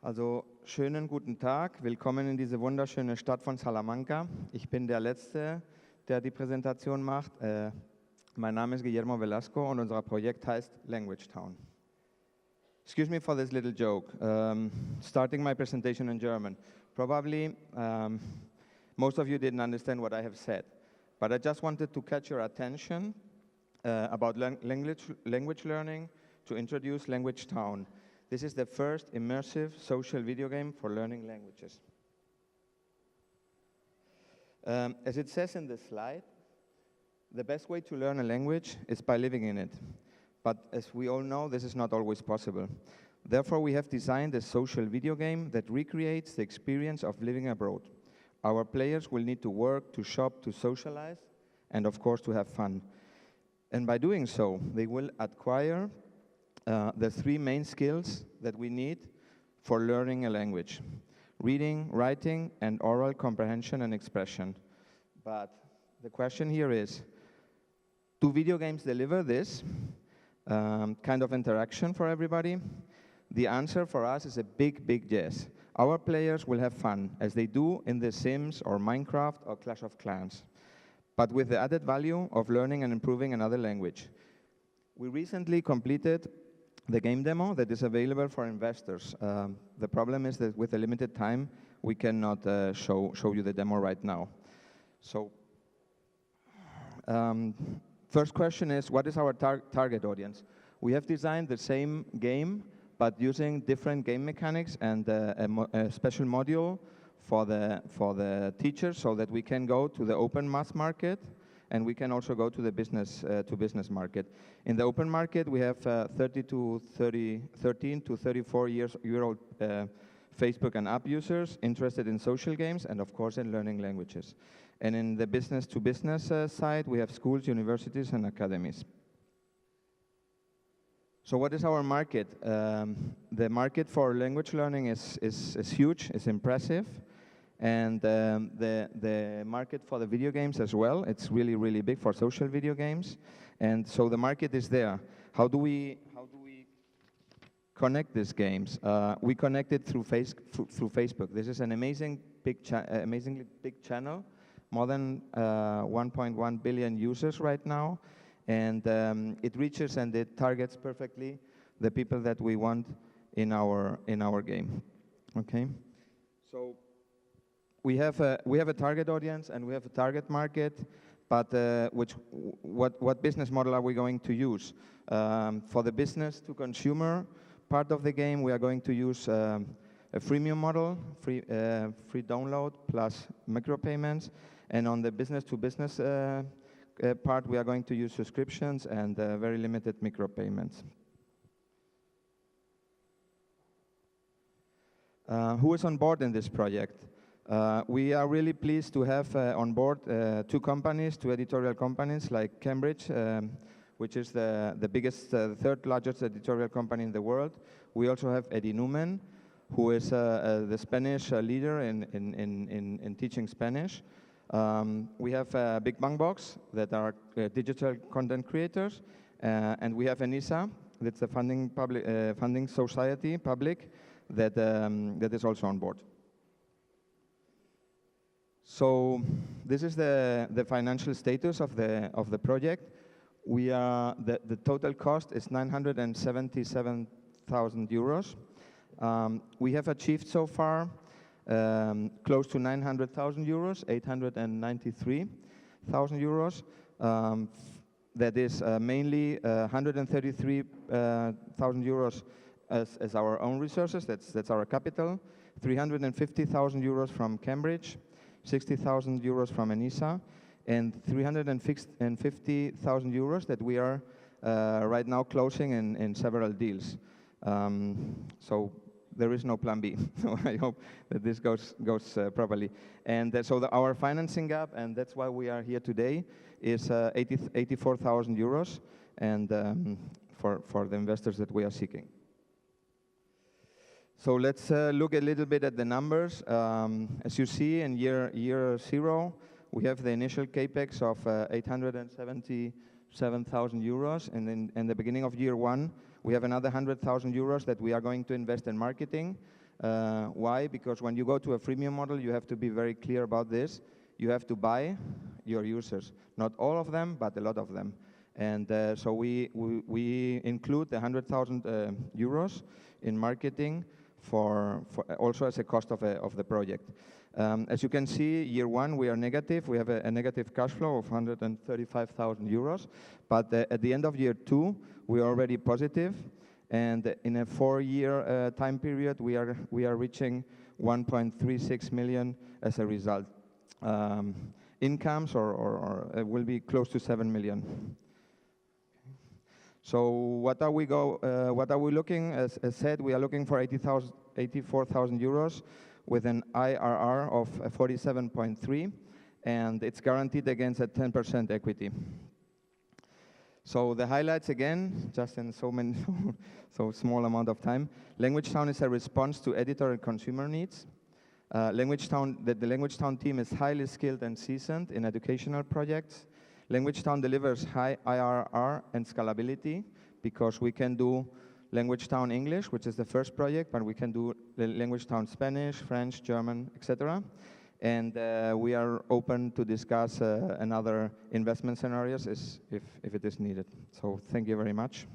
Also schönen guten Tag, willkommen in diese wunderschöne Stadt von Salamanca. Ich bin der Letzte, der die Präsentation macht. Mein Name ist Guillermo Velasco und unser Projekt heißt Language Town. Excuse me for this little joke. Starting my presentation in German. Probably most of you didn't understand what I have said, but I just wanted to catch your attention about language learning to introduce Language Town. This is the first immersive social video game for learning languages. As it says in the slide, the best way to learn a language is by living in it. But as we all know, this is not always possible. Therefore, we have designed a social video game that recreates the experience of living abroad. Our players will need to work, to shop, to socialize, and of course to have fun. And by doing so, they will acquire the three main skills that we need for learning a language: reading, writing, and oral comprehension and expression. But the question here is, do video games deliver this kind of interaction for everybody? The answer for us is a big, big yes. Our players will have fun, as they do in The Sims or Minecraft or Clash of Clans, but with the added value of learning and improving another language. We recently completed the game demo that is available for investors. The problem is that with a limited time, we cannot show you the demo right now. So, first question is, what is our target audience? We have designed the same game, but using different game mechanics and a special module for the teachers, so that we can go to the open mass market, and we can also go to the business market. In the open market, we have 13 to 34-year-old Facebook and app users interested in social games and, of course, in learning languages. And in the business-to-business side, we have schools, universities, and academies. So what is our market? The market for language learning is huge, it's impressive. And the market for the video games as well, it's really, really big for social video games. And so the market is there. How do we connect these games? We connect it through Facebook. This is an amazingly big channel, more than 1.1 billion users right now. And it reaches and it targets perfectly the people that we want in our game. Okay? So we have a target audience and we have a target market, but what business model are we going to use? For the business to consumer part of the game, we are going to use a freemium model, free download plus micropayments, and on the business to business part, we are going to use subscriptions and very limited micropayments. Who is on board in this project? We are really pleased to have on board two editorial companies like Cambridge, which is the biggest, third largest editorial company in the world. We also have Eddie Newman, who is the Spanish leader in teaching Spanish. We have Big Bang Box, that are digital content creators, and we have ENISA, that's the funding society, public, that is also on board. So this is the financial status of the project. The total cost is 977,000 euros. We have achieved so far close to 900,000 euros, 893,000 euros. That is mainly 133,000 euros as our own resources. That's our capital. 350,000 euros from Cambridge. 60,000 euros from ENISA, and 350,000 euros that we are right now closing in several deals. So there is no plan B. So I hope that this goes properly. And so our financing gap, and that's why we are here today, is 84,000 euros, and for the investors that we are seeking. So let's look a little bit at the numbers. As you see, in year 0, we have the initial capex of 877,000 euros, and then in the beginning of year 1, we have another 100,000 euros that we are going to invest in marketing. Why? Because when you go to a freemium model, you have to be very clear about this. You have to buy your users. Not all of them, but a lot of them. And so we include the 100,000 euros in marketing for also as a cost of the project. As you can see, year one, we are negative. We have a negative cash flow of 135,000 euros. But at the end of year two, we are already positive. And in a 4-year time period, we are reaching 1.36 million as a result. Incomes or will be close to 7 million. So what are we looking? As said, we are looking for 84,000 euros with an IRR of 47.3, and it's guaranteed against a 10% equity. So the highlights again, just in so small amount of time. LanguageTown is a response to editor and consumer needs. The LanguageTown team is highly skilled and seasoned in educational projects. LanguageTown delivers high IRR and scalability because we can do LanguageTown English, which is the first project, but we can do LanguageTown Spanish, French, German, etc. And we are open to discuss another investment scenarios if it is needed. So thank you very much.